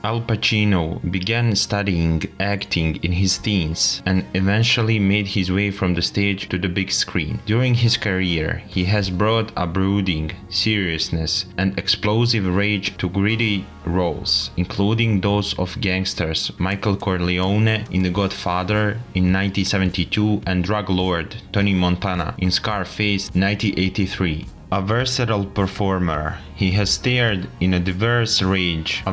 Al Pacino began studying acting in his teens and eventually made his way from the stage to the big screen. During his career, he has brought a brooding, seriousness, and explosive rage to gritty roles, including those of gangsters Michael Corleone in The Godfather in 1972 and drug lord Tony Montana in Scarface 1983. A versatile performer, he has starred in a diverse range.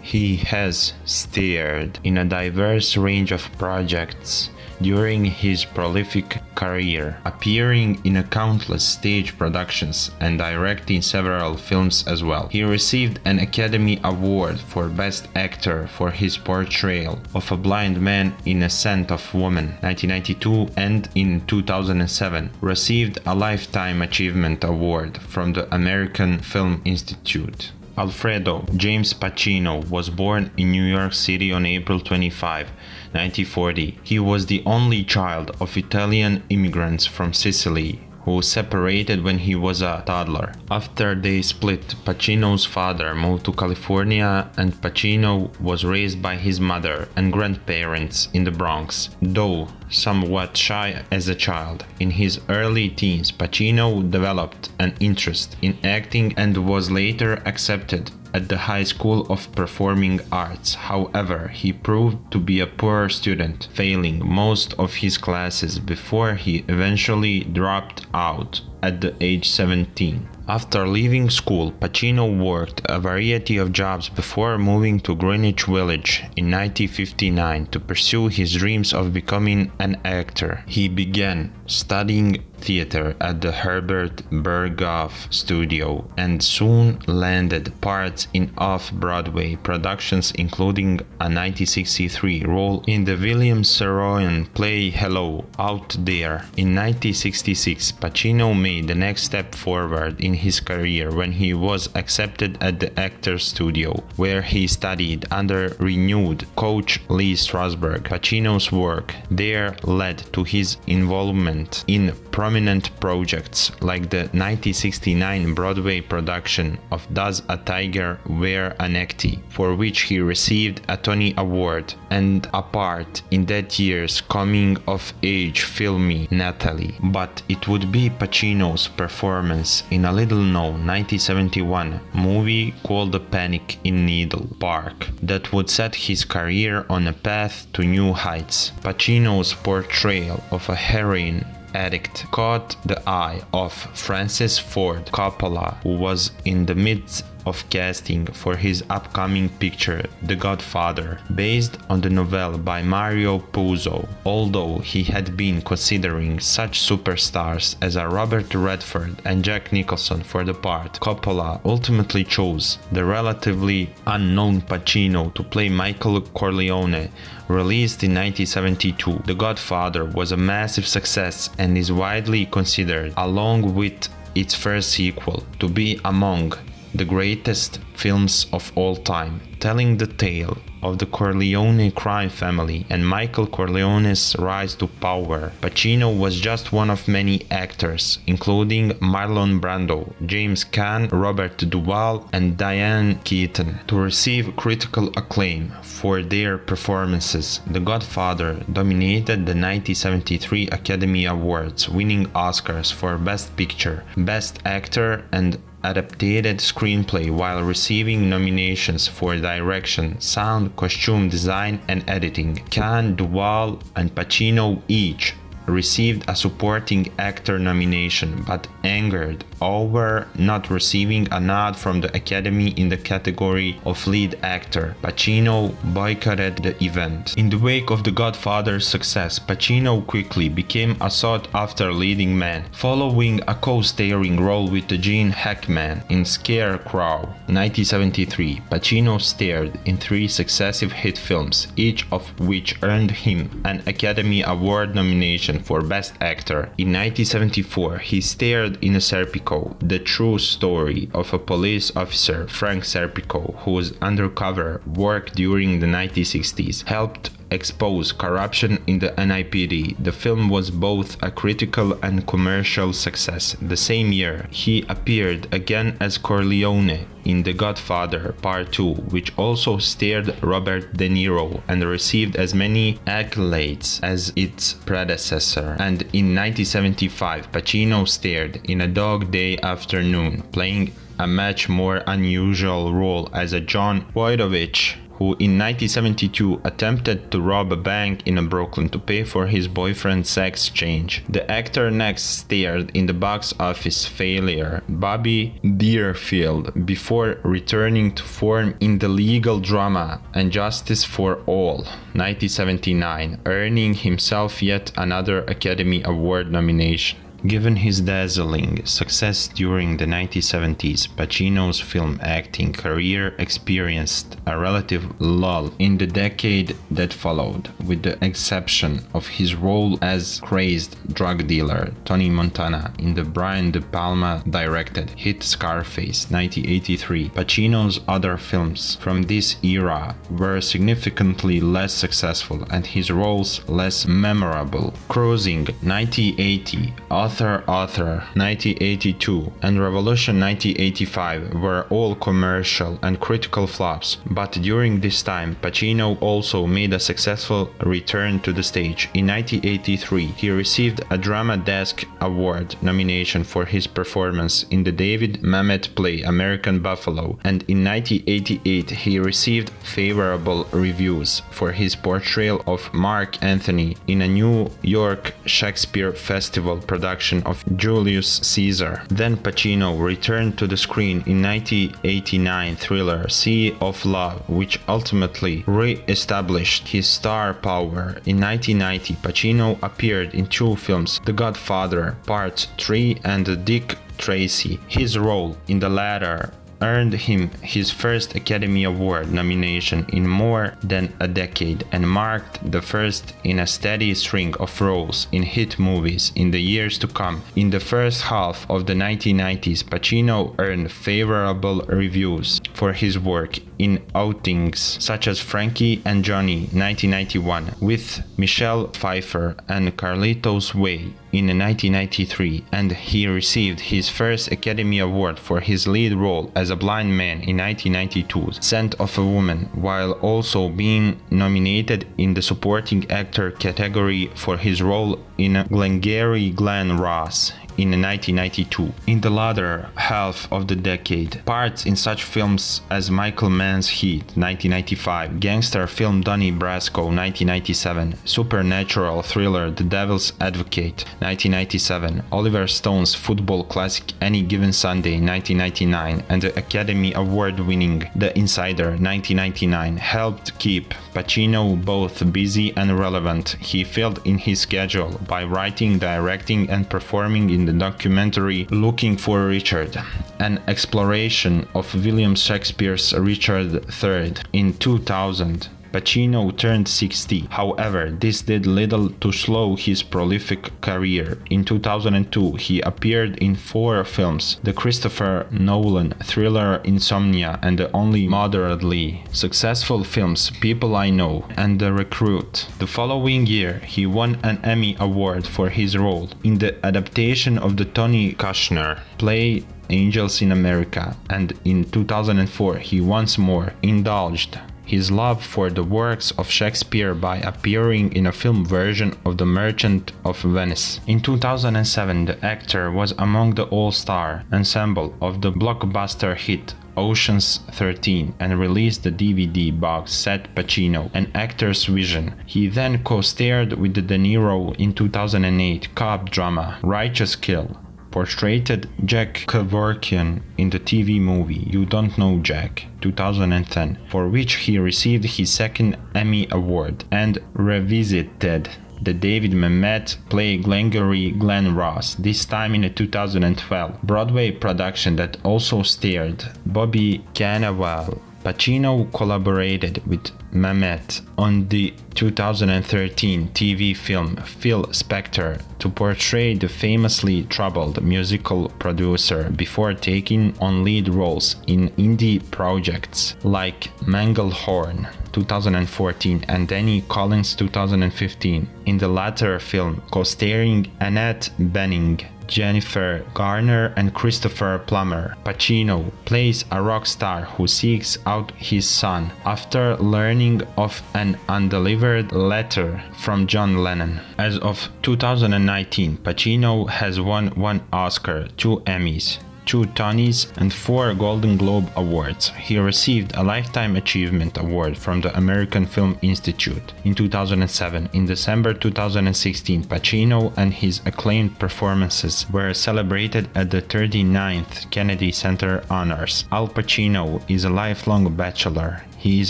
He has starred in a diverse range of projects during his prolific career, appearing in countless stage productions and directing several films as well. He received an Academy Award for Best Actor for his portrayal of a blind man in A Scent of Woman, 1992, and in 2007 received a Lifetime Achievement Award from the American Film Institute. Alfredo James Pacino was born in New York City on April 25, 1940. He was the only child of Italian immigrants from Sicily who separated when he was a toddler. After they split, Pacino's father moved to California and Pacino was raised by his mother and grandparents in the Bronx, though somewhat shy as a child. In his early teens, Pacino developed an interest in acting and was later accepted at the High School of Performing Arts. However, he proved to be a poor student, failing most of his classes before he eventually dropped out at the age 17. After leaving school, Pacino worked a variety of jobs before moving to Greenwich Village in 1959 to pursue his dreams of becoming an actor. He began studying theater at the Herbert Berghoff Studio and soon landed parts in off-Broadway productions, including a 1963 role in the William Saroyan play Hello, Out There. In 1966, Pacino made the next step forward in his career when he was accepted at the Actors Studio, where he studied under renewed coach Lee Strasberg. Pacino's work there led to his involvement in prominent projects like the 1969 Broadway production of Does a Tiger Wear a Necktie, for which he received a Tony Award, and a part in that year's coming-of-age film Natalie. But it would be Pacino's performance in a little-known 1971 movie called The Panic in Needle Park that would set his career on a path to new heights. Pacino's portrayal of a heroin addict caught the eye of Francis Ford Coppola, who was in the midst of casting for his upcoming picture The Godfather, based on the novel by Mario Puzo. Although he had been considering such superstars as Robert Redford and Jack Nicholson for the part, Coppola ultimately chose the relatively unknown Pacino to play Michael Corleone. Released in 1972, The Godfather was a massive success and is widely considered, along with its first sequel, to be among the greatest films of all time, telling the tale of the Corleone crime family and Michael Corleone's rise to power. Pacino was just one of many actors, including Marlon Brando, James Caan, Robert Duvall, and Diane Keaton, to receive critical acclaim for their performances. The Godfather dominated the 1973 Academy Awards, winning Oscars for Best Picture, Best Actor, and adapted screenplay, while receiving nominations for direction, sound, costume design, and editing. Caan, Duvall, and Pacino each received a supporting actor nomination, but angered over not receiving a nod from the Academy in the category of lead actor. Pacino boycotted the event. In the wake of The Godfather's success, Pacino quickly became a sought-after leading man, following a co-starring role with Gene Hackman in Scarecrow. 1973, Pacino starred in 3 successive hit films, each of which earned him an Academy Award nomination for Best Actor. In 1974, he starred in Serpico, the true story of a police officer, Frank Serpico, whose undercover work during the 1960s helped expose corruption in the NIPD. The film was both a critical and commercial success. The same year, he appeared again as Corleone in The Godfather Part 2, which also starred Robert De Niro and received as many accolades as its predecessor. And in 1975, Pacino starred in A Dog Day Afternoon, playing a much more unusual role as a John Voitovich, who in 1972 attempted to rob a bank in Brooklyn to pay for his boyfriend's sex change. The actor next starred in the box office failure Bobby Deerfield before returning to form in the legal drama And Justice for All, 1979, earning himself yet another Academy Award nomination. Given his dazzling success during the 1970s, Pacino's film acting career experienced a relative lull in the decade that followed, with the exception of his role as crazed drug dealer Tony Montana in the Brian De Palma directed hit Scarface, 1983. Pacino's other films from this era were significantly less successful and his roles less memorable. Cruising, 1980, Author 1982 and Revolution 1985 were all commercial and critical flops, but during this time Pacino also made a successful return to the stage. In 1983 he received a Drama Desk Award nomination for his performance in the David Mamet play American Buffalo, and in 1988 he received favorable reviews for his portrayal of Mark Antony in a New York Shakespeare Festival production of Julius Caesar. Then Pacino returned to the screen in 1989 thriller Sea of Love, which ultimately re-established his star power. In 1990, Pacino appeared in two films, The Godfather Part 3 and Dick Tracy. His role in the latter earned him his first Academy Award nomination in more than a decade and marked the first in a steady string of roles in hit movies in the years to come. In the first half of the 1990s, Pacino earned favorable reviews for his work in outings such as Frankie and Johnny 1991 with Michelle Pfeiffer and Carlitos Way in 1993, and he received his first Academy Award for his lead role as a blind man in 1992, Scent of a Woman, while also being nominated in the supporting actor category for his role in Glengarry Glen Ross in 1992. In the latter half of the decade, parts in such films as Michael Mann's Heat 1995, gangster film Donnie Brasco 1997, supernatural thriller The Devil's Advocate 1997, Oliver Stone's football classic Any Given Sunday 1999, and the Academy Award-winning The Insider 1999 helped keep Pacino both busy and relevant. He filled in his schedule by writing, directing, and performing in the documentary Looking for Richard, an exploration of William Shakespeare's Richard III. In 2000, Pacino turned 60. However, this did little to slow his prolific career. In 2002, he appeared in 4 films: the Christopher Nolan thriller Insomnia and the only moderately successful films People I Know and The Recruit. The following year, he won an Emmy Award for his role in the adaptation of the Tony Kushner play Angels in America, and in 2004 he once more indulged his love for the works of Shakespeare by appearing in a film version of The Merchant of Venice. In 2007, the actor was among the all-star ensemble of the blockbuster hit Ocean's 13 and released the DVD box set Pacino, an actor's vision. He then co-starred with De Niro in 2008 cop drama Righteous Kill, portrayed Jack Kevorkian in the TV movie You Don't Know Jack 2010, for which he received his second Emmy Award, and revisited the David Mamet play Glengarry Glen Ross, this time in a 2012 Broadway production that also starred Bobby Cannavale. Pacino collaborated with Mamet on the 2013 TV film Phil Spector to portray the famously troubled musical producer before taking on lead roles in indie projects like Manglehorn 2014 and Danny Collins 2015. In the latter film, co-starring Annette Bening, Jennifer Garner and Christopher Plummer, Pacino plays a rock star who seeks out his son after learning of an undelivered letter from John Lennon. As of 2019, Pacino has won 1 Oscar, 2 Emmys, 2 Tonys, and 4 Golden Globe Awards. He received a Lifetime Achievement Award from the American Film Institute in 2007. In December 2016, Pacino and his acclaimed performances were celebrated at the 39th Kennedy Center Honors. Al Pacino is a lifelong bachelor. He is,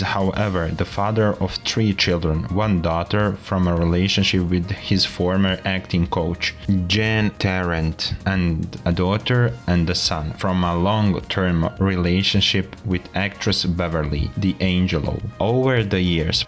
however, the father of 3 children, 1 daughter from a relationship with his former acting coach, Jan Tarrant, and a daughter and a son from a long-term relationship with actress Beverly D'Angelo. Over the years,